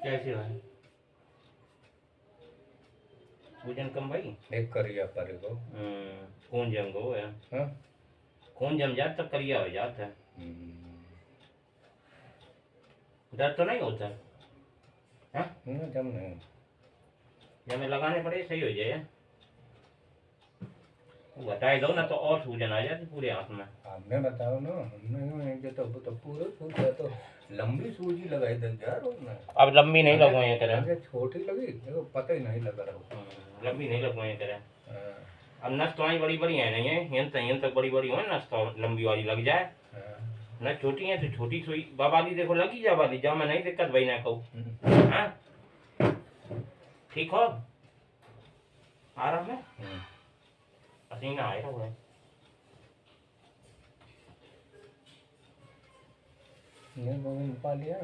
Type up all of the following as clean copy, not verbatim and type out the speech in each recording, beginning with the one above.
कैसे है वजन कम भाई एक करिया पर को खून जम गो है हाँ खून जम जाता तो करिया हो जाता है दर्द तो नहीं होता हाँ जम नहीं जब लगाने पड़े सही हो जाए बताए दो ना तो और सूजन आ जाती पूरे हाथ में हमने बताओ ना हमने तो पूरे सूज गया तो लंबी सूजी लगाई 10,000 उसने अब लंबी नहीं लगवाए करें अरे छोटी लगी देखो पता ही नहीं लग रहा लंबी नहीं लगवाए करें अब नस तो आई बड़ी बड़ी है नहीं है यंत्र तक बड़ी बड़ी हो नस तो लंबी वाली लग जाए न छोटी है तो छोटी सुई बाबाली देखो लगी जा वाली जाओ मैं नहीं दिक्कत भाई ना कहूँ हाँ ठीक हो आराम है पसीना आ रहा है ये पा लिया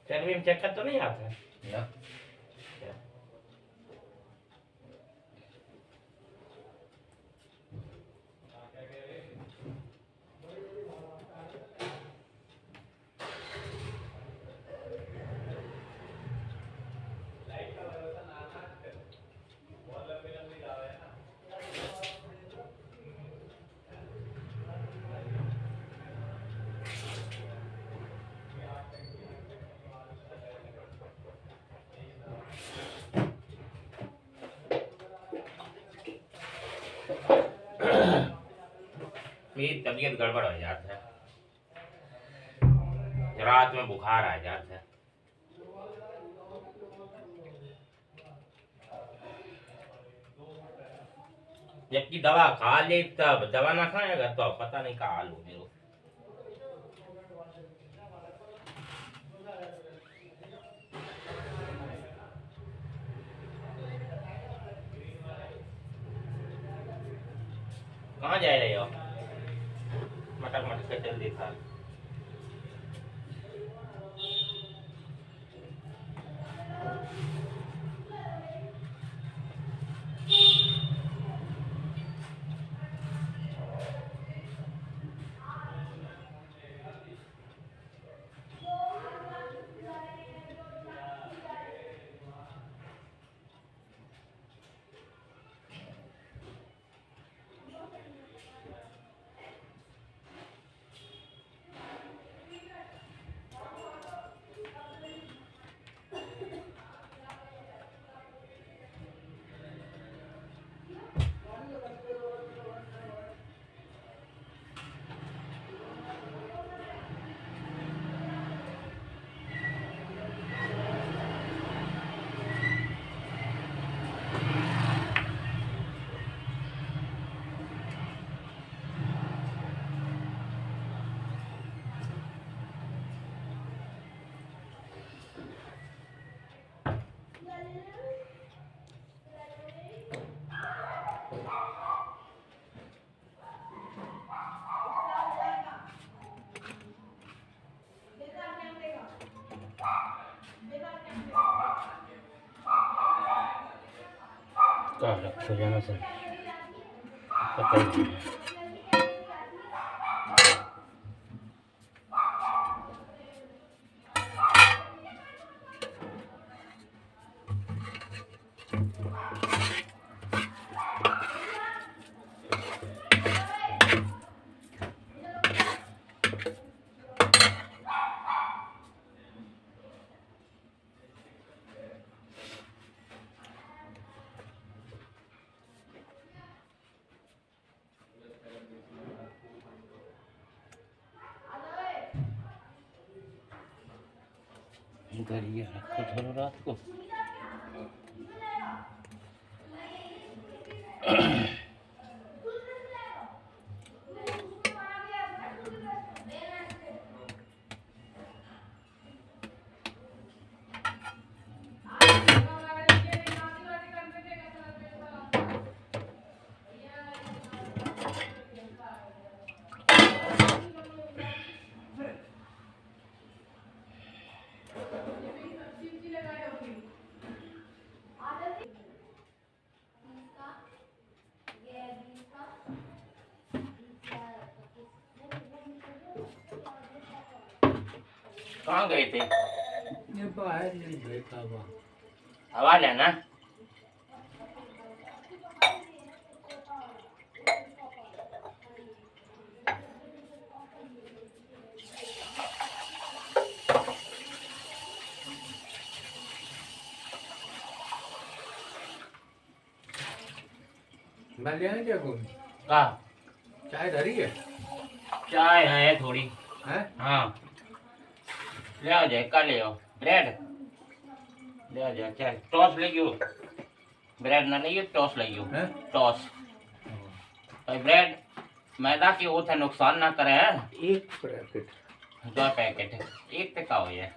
चल भी चेक कर तो नहीं आता ना मेरी तबीयत गड़बड़ हो जाता है रात में बुखार आ जाता है जबकि दवा खा ले तब दवा ना खाएगा तो पता नहीं का हाल हो मेरे कहाँ जा रहे हो मटक मटक के चल देखा रखो जाना से पता ही नहीं गरिया रखो थोड़ा रात को कहाँ गए थे? ये बाहर नहीं बैठा हुआ। हवा लेना। भले हैं क्या कोई? का चाय धरी है? चाय है थोड़ी। हैं? हाँ ले आओ जाए, का ले आओ ब्रेड ले आओ जाए। चाय टॉस ले गयो, ब्रेड ना ले टॉस ले गयो। हैं? टॉस भाई ब्रेड मैदा की होता है, नुकसान ना करे है। एक पैकेट। 2 पैकेट है, एक पे का हो है,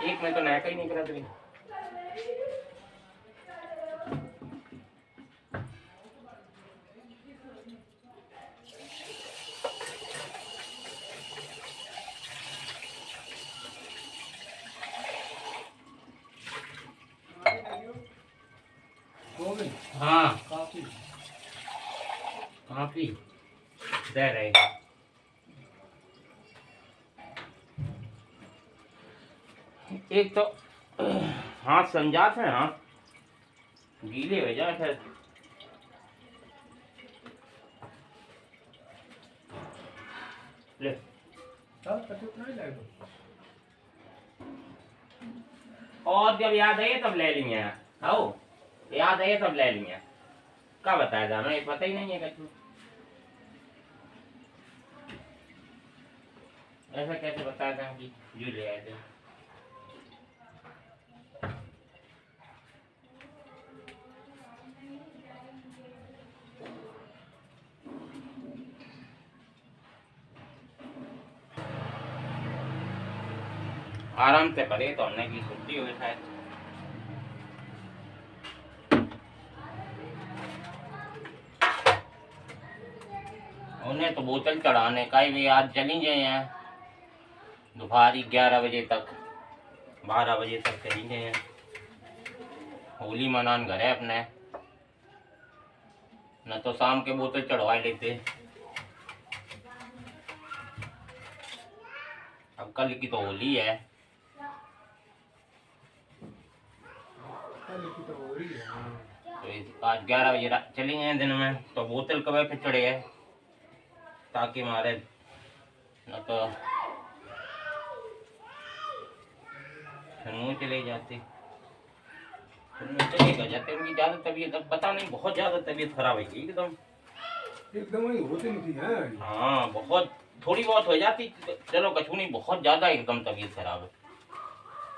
एक में तो नया का ही नहीं करा तुम। हो गई? हाँ काफी। काफी दे रहे। एक तो हाथ समझाते हैं, हाथ गीले हो जाए फिर। ले हाँ, कटुक नहीं लगेगा। और जब याद आए तब ले लेंगे। आओ याद आए तब ले लेंगे। क्या बताया था हमें, पता ही नहीं है कछु। ऐसा कैसे बताया था कि जो ले आए थे। आराम से पड़े तो हमने की छुट्टी हुई शायद। उन्हें तो बोतल चढ़ाने का ही भी आज चली गए हैं, दोपहर 11 बजे तक 12 बजे तक चली गए हैं। होली मनान घर है अपने, न तो शाम के बोतल चढ़वा लेते। अब कल की तो होली है, कल की तो हो रही है। तो आज 11 बजे चले गए दिन में, तो बोतल कब पे चढ़े गए ताकि मारे, न तो फिर मुँह चले जाते। फिर मुँह चलेगा जाते उनकी ज़्यादा तबीयत, अब पता नहीं बहुत ज़्यादा तबीयत खराब है एकदम। एकदम ही होती नहीं थी। हैं? हाँ बहुत, थोड़ी बहुत हो जाती चलो कछु नहीं, बहुत ज़्यादा एकदम तबीयत खराब है।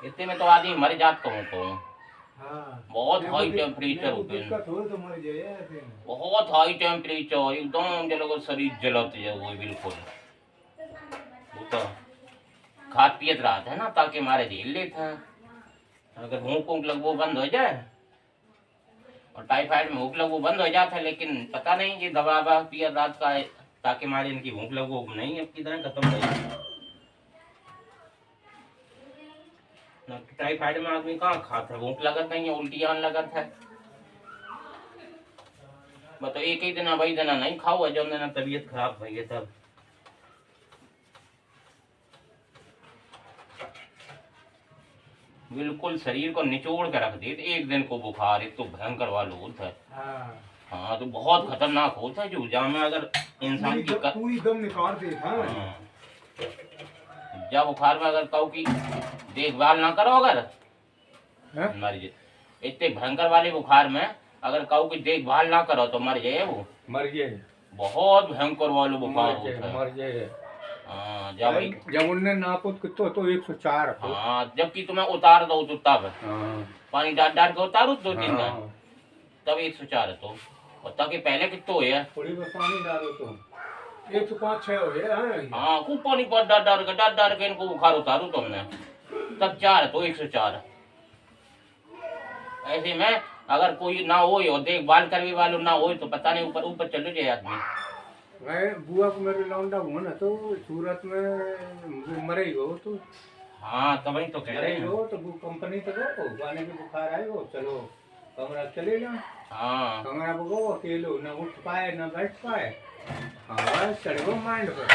इतने में तो आदमी मर जात कहूँ तो। हाँ। बहुत हाई टेम्परेचर होते हैं, दिक्कत हो तो मर जाए ऐसे। बहुत हाई टेम्परेचर एकदम जलो शरीर जलत है वो बिल्कुल। वो तो खाद पियत रहा था ना ताकि मारे झेल लेते हैं। अगर भूख ऊँख लग वो बंद हो जाए, और टाइफाइड में भूख लग वो बंद हो जाता है, लेकिन पता नहीं कि दवा ववा पियत रात का है ताकि मारे इनकी भूख लग वो नहीं अब की तरह खत्म हो जाए। टाइफाइड में आदमी कहाँ खाता है, भूख लगत नहीं है, उल्टी आने लगत है। बताओ एक ही दिन वही दिन नहीं खाओ, जो दिन तबीयत खराब भई है तब। बिल्कुल शरीर को निचोड़ के रख देते एक दिन को बुखार, एक तो भयंकर वाला होता है। हाँ तो बहुत खतरनाक होता है, जो जहाँ में अगर इंसान की पूरी दम निकाल दे। हाँ। जब बुखार में अगर कहो की देखभाल ना करो, अगर मर जाए। इतने भयंकर वाले बुखार में अगर कहो की देखभाल ना करो तो मर जाए वो, मर जाए। बहुत भयंकर वाला बुखार होता है। मर जाए। हाँ जब उनने नापो कितो तो 104। हाँ जबकि तुम्हें उतार दो तो तब पानी डाल डाल के उतारो 2-3 दिन तब 104 तो, और ताकि पहले कितो है थोड़ी में पानी डालो तो 105-6 हो गया। हाँ खूब पानी पर डाल के इनको बुखार उतारो तुमने तब 4 तो 104। ऐसे में अगर कोई ना हो और देखभाल करने वालों ना हो तो पता नहीं ऊपर ऊपर चले जाए आदमी। मैं बुआ को मेरे लौंडा हुआ ना तो सूरत में मरे ही हो तो। हाँ तभी तो कह रहे हैं। तो वो कंपनी तो गो गाने के बुखार आए हो, चलो कमरा चले जाओ। हाँ कमरा को गो अकेलो, ना उठ पाए ना बैठ पाए। हाँ चढ़ो माइंड पर।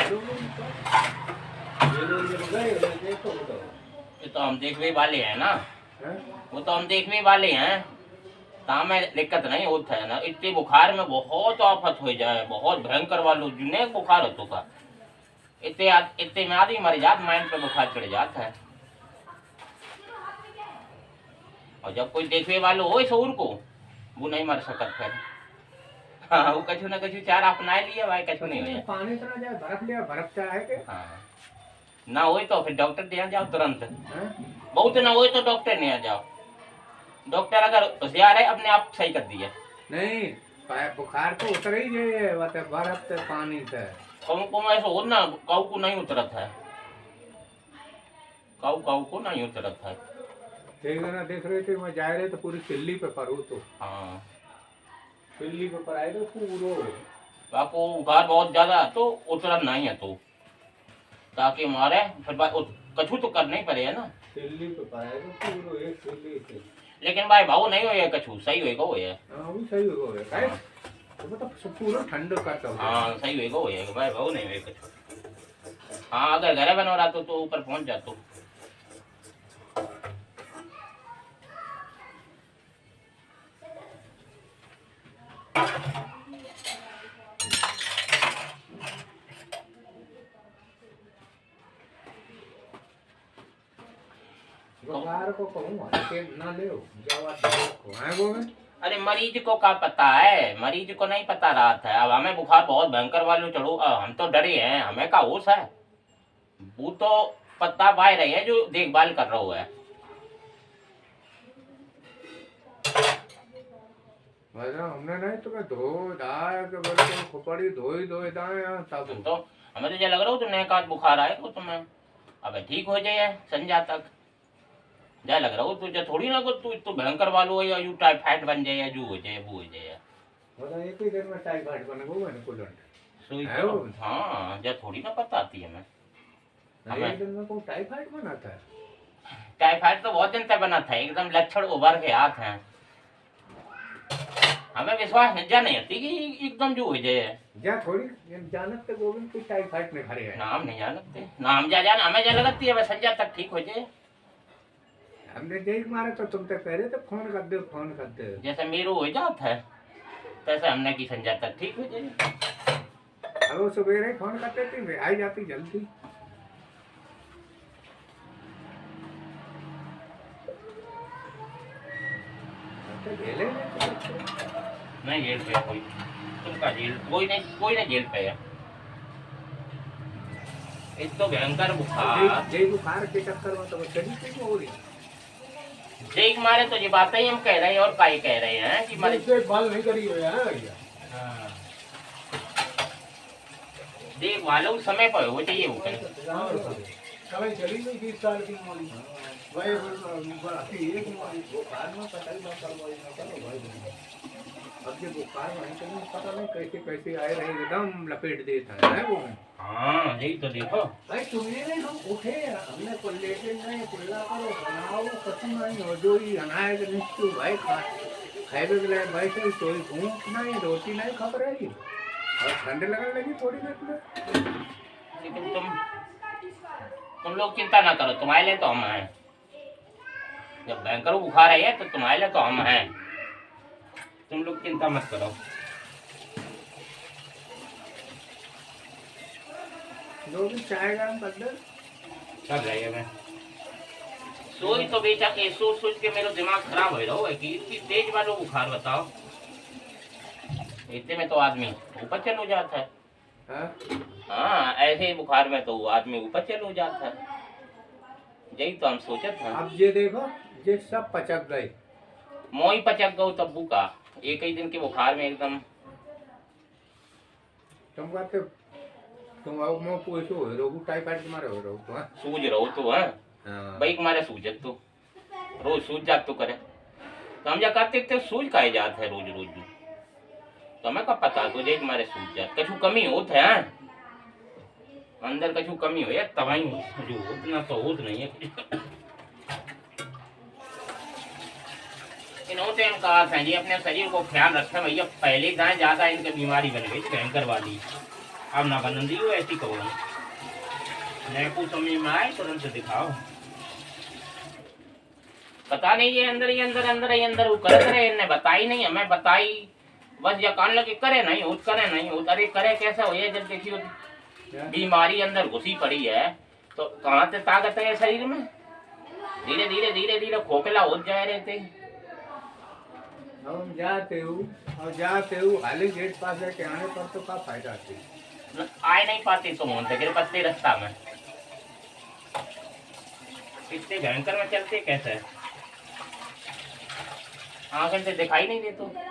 देखो बताओ। ये तो हम देखने वाले हैं ना, हैं? वो तो हम देखने वाले हैं, ता में दिक्कत नहीं होता है ना। इतने बुखार में बहुत आफत हो जाए, बहुत भयंकर वालों जिन्हें बुखार होता का, इतने में आदमी मर जात, माइंड पे बुखार चढ़ जाता है। और जब कोई देखने वालों हो शोर को, वो नहीं मर सकत फिर। हाँ, वो कछु ना कछु चार अपना लिया भाई, कछु नहीं हो जाए। पानी इतना जाए, बर्फ लिया, बर्फ चाहे के हाँ, ना हो तो फिर डॉक्टर दे जाओ तुरंत। हैं? बहुत ना हो तो डॉक्टर नहीं आ जाओ। डॉक्टर अगर होशियार है अपने आप सही कर दिया। नहीं, बुखार तो उतर ही जाए, बर्फ से पानी से। कहूँ को ऐसा हो ना, काऊ को नहीं उतरत है, काऊ को नहीं उतरत है। ठीक है ना, देख रहे थे मैं जा रहे तो पूरी सिल्ली पे परू तो हाँ, सिल्ली पे पर आए तो पूरो आपको बुखार बहुत ज्यादा तो उतरत नहीं है, तो ताकि मारे फिर कछु तो करना ही पड़ेगा ना। सिल्ली पे पर आए तो पूरो एक सिल्ली से। लेकिन भाई भाव नहीं हो कछु, सही होएगा वो है। हाँ वो सही होगा काय तो मतलब सब पूरा ठंड करता हो। हाँ सही होएगा वो है भाई, भाव नहीं होएगा कछु। हाँ, अगर घर बनो रहा तो ऊपर पहुंच जातो। बुखार को कहूँ के ना ले जवा देखो है वो में। अरे मरीज को क्या पता है, मरीज को नहीं पता रहा था। अब हमें बुखार बहुत भयंकर वालों चढ़ो, हम तो डरे हैं, हमें का होश है। वो तो पता पाए रहे हैं जो देखभाल कर रहा है। वैसा हमने नहीं तुम्हें धो दाए के बोले तुम खोपड़ी धोई धोई दाए तब तो हमें तो ये लग रहा हो तुम्हें एक आध बुखार आए तो तुम्हें अब ठीक हो जाए संजा तक। जा लग रहा हो तुझे थोड़ी ना को तू भयंकर वालों है, या यू टाइफाइड बन जाए, या जो हो जाए वो हो जाए। मतलब एक ही दिन में टाइफाइड बने वो मैंने कुलंट सुई है तो वो। हाँ, जा थोड़ी ना पता आती है हमें। एक दिन में को टाइफाइड बना था। टाइफाइड तो बहुत दिन तक बना था, एकदम लक्षण उभर के आते हैं। हमें विश्वास नहीं जा नहीं आती कि एकदम जो हो जाए। जा थोड़ी जानत ते गोविंद को टाइफाइड में भरे है। नाम नहीं जानते, नाम जा जाना हमें जा लगती है, बस संजा तक ठीक हो जाए। हमने देख मारे तो तुम तक कह रहे थे फोन कर दे जैसे मेरो हो जाता है तैसे हमने की संजा तक ठीक हो जाए। अब वो सवेरे फोन करते थे वे आई जाती जल्दी। अच्छा झेले नहीं जेल पे कोई, तुमका जेल कोई नहीं जेल पे है। एक तो भयंकर बुखार जय बुखार के चक्कर में तो शरीर पे हो रही देख मारे तो ये बातें ही हम कह रहे हैं और काई कह रहे हैं कि मारे से बाल नहीं करी हुए हैं भैया। हाँ। देख वालों समय पर हो चाहिए वो कभी चली गई 20 साल की मोली वही बाकी एक बुखार में पता ही ना करो भाई। अब ये बुखार वहीं तो नहीं पता नहीं कैसे कैसे आए रहे एकदम लपेट देता है वो। हाँ यही तो देखो भाई तुमने नहीं हम उठे हमने को लेके नहीं कुल्ला करो बनाओ कसम नहीं हो जो ही अनाज निश्चू भाई खाए के भाई से कोई भूख नहीं रोटी नहीं खा रही और ठंड लगने लगी थोड़ी देर में। लेकिन तुम लोग चिंता ना करो, तुम्हारे लिए तो हम हैं। जब भयंकर बुखार आई है तो तुम्हारे लिए तो हम हैं, तुम लोग चिंता मत करो। जो भी चाहेगा हम कर दे कर रही है मैं सोई तो बेचा के सोच के मेरा दिमाग खराब हो रहा है कि इतनी तेज वालों बुखार बताओ। इतने में तो आदमी ऊपर चल हो जाता है। हाँ ऐसे ही बुखार में तो आदमी ऊपर चल हो जाता है। यही तो हम सोचे थे। अब ये देखो ये सब पचक गए मोई पचक गो तब्बू का एक ही दिन के बुखार में एकदम। तुम कहते तुम आओ मैं पूछो रोगू टाइफाइड तुम्हारे हो रहो तो सूझ रहो तो है भाई तुम्हारे सूझत तो रोज सूझ जात तो करे तो हम जा करते थे सूझ काहे जात है रोज रोज तो हमें कब पता तुझे तुम्हारे सूझ जात कछु कमी होत है अंदर कछु कमी हो या तबाही जो उतना तो होत नहीं है। इन्होंने हम कहा था जी अपने शरीर को ख्याल रखे भैया, पहले दाएं ज्यादा इनके बीमारी बन गई भयंकर वाली, अब ना बनन दी हो ऐसी कहो। मैं कुछ समझ में आए तुरंत दिखाओ। पता नहीं ये अंदर ही अंदर अंदर ही अंदर वो कर रहे, इन्हें बताई नहीं, हमें बताई बस ये कान लगे करे नहीं हो, करे नहीं हो। अरे करे कैसा हो, ये जब देखियो बीमारी अंदर घुसी पड़ी है तो कहाँ से ताकत है शरीर में। धीरे धीरे धीरे धीरे खोखला हो जा रहे थे। हम जाते हो हाली गेट पास के आने पर तो का फायदा थी। आए नहीं पाते तो मोहन थे पतले रास्ता में, इतने भयंकर में चलते कैसे, आंखों से दिखाई नहीं देते।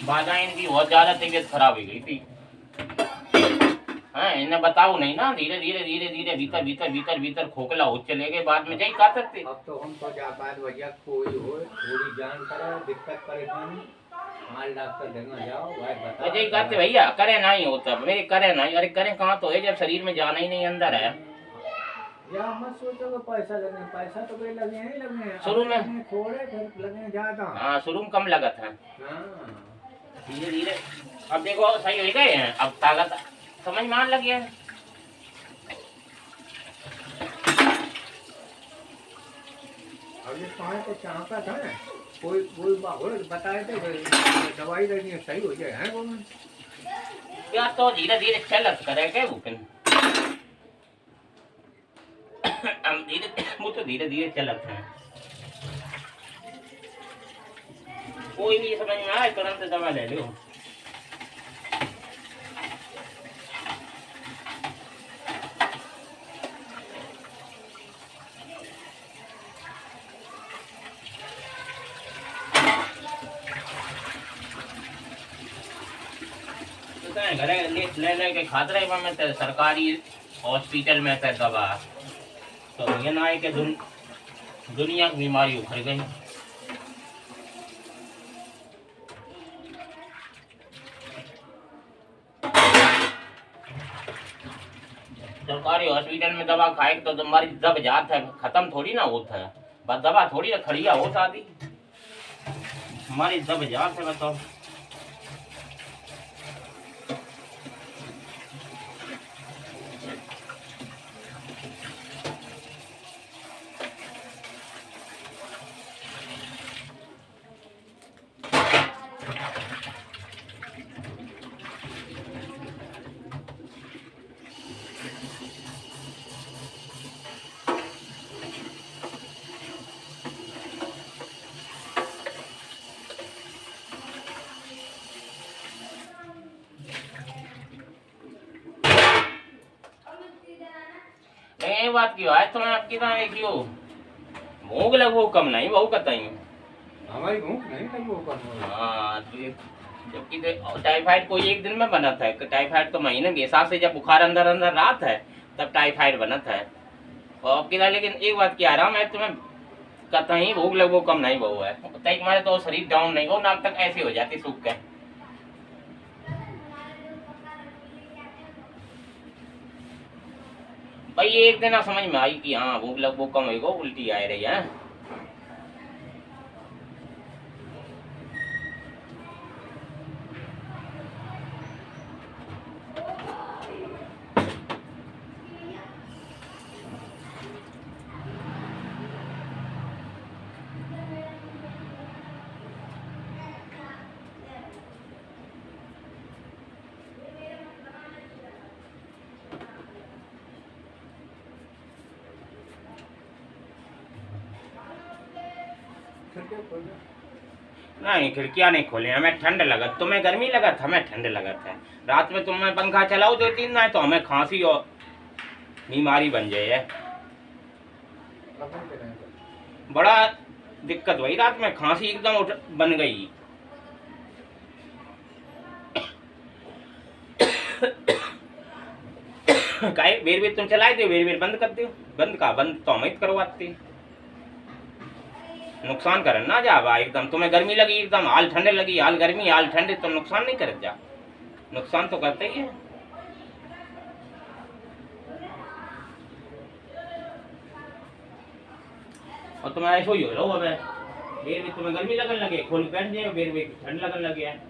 बाजा इनकी बहुत ज्यादा तबीयत खराब हो गई थी। हाँ इन्हें बताओ नहीं ना, धीरे धीरे धीरे धीरे भीतर भीतर भीतर भीतर खोखला हो चले गए, बाद में जाई खा सकते। अब तो हम तो जा पाए वजह कोई हो थोड़ी जान करे दिक्कत परेशानी माल डॉक्टर देखना जाओ भाई बता। अजय कहते भैया करे नहीं होता, मेरे करे नहीं, अरे करे कहाँ तो है जब शरीर में जाना ही नहीं अंदर है। या मत सोचो कि पैसा लगे, पैसा तो कोई लगे नहीं लगे शुरू में थोड़े फिर लगे ज्यादा। हाँ शुरू में कम लगत है, धीरे धीरे अब देखो सही हो गए हैं, अब ताकत समझ में आने लगी है। अब ये कहाँ को चाहता था कोई बताए थे दवाई देनी है सही हो जाए है वो या तो धीरे धीरे चलत करेगा वो फिर हम धीरे वो तो धीरे धीरे चलत है। कोई भी समझ में आए तुरंत दवा ले लो। घरे ले ले के खाते रहे में तो सरकारी हॉस्पिटल में तो दवा तो ये ना है कि दुनिया की बीमारी उखड़ गई। सरकारी हॉस्पिटल में दवा खाए तो तुम्हारी दब जात है, खत्म थोड़ी ना होता है, बस दवा थोड़ी ना खड़िया हो शादी हमारी दब जात है। बताओ ये बात की आज तो मैं आपकी ना देखियो भूख लगो कम नहीं बहु कतई हमारी भूख नहीं लगी वो कम। हाँ जबकि टाइफाइड कोई एक दिन में बना था, टाइफाइड तो महीने के हिसाब से जब बुखार अंदर अंदर रात है तब टाइफाइड बना था। और आपकी ना लेकिन एक बात की आराम है तुम्हें कतई भूख लगो कम नहीं बहु है, तुम्हारे तो शरीर डाउन नहीं हो नाक तक ऐसी हो जाती सूख के। भाई एक दिन समझ में आई कि हाँ भूख लगभो कम होगा, उल्टी आ रही है। नहीं खिड़कियां नहीं खोले, हमें ठंड लगत, तुम्हें गर्मी लगत हमें ठंड लगत है। रात में तुम्हें पंखा चलाओ 2-3 ना तो हमें खांसी और बीमारी बन जाए। बड़ा दिक्कत हुई रात में, खांसी एकदम बन गई। काहे बेर तुम चलाए दो, बेर बंद कर दो, बंद का बंद तो हम करवाते नुकसान कर ना जावा एकदम। तुम्हें गर्मी लगी एकदम हाल ठंडे लगी, हाल गर्मी हाल ठंडे, तो नुकसान नहीं कर, जा, नुकसान तो करते ही है। और तुम्हें ऐसा ही हो रहा हो बेर में तुम्हें गर्मी लगन लगे खोल पहन जाए बेर में ठंड लगन लगे है।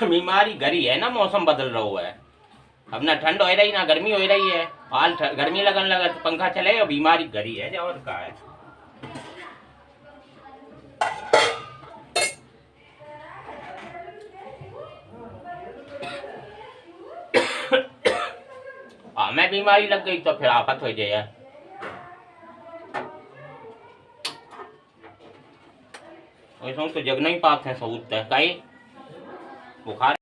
बीमारी घरी है ना, मौसम बदल रहा है, अब ना ठंड हो रही ना गर्मी हो रही है, हाल गर्मी लगन लगा तो पंखा चले और बीमारी घरी है और का है। हमें बीमारी लग गई तो फिर आफत हो जाए। वैसे तो जगना ही पाप है सबूत है कई बुखार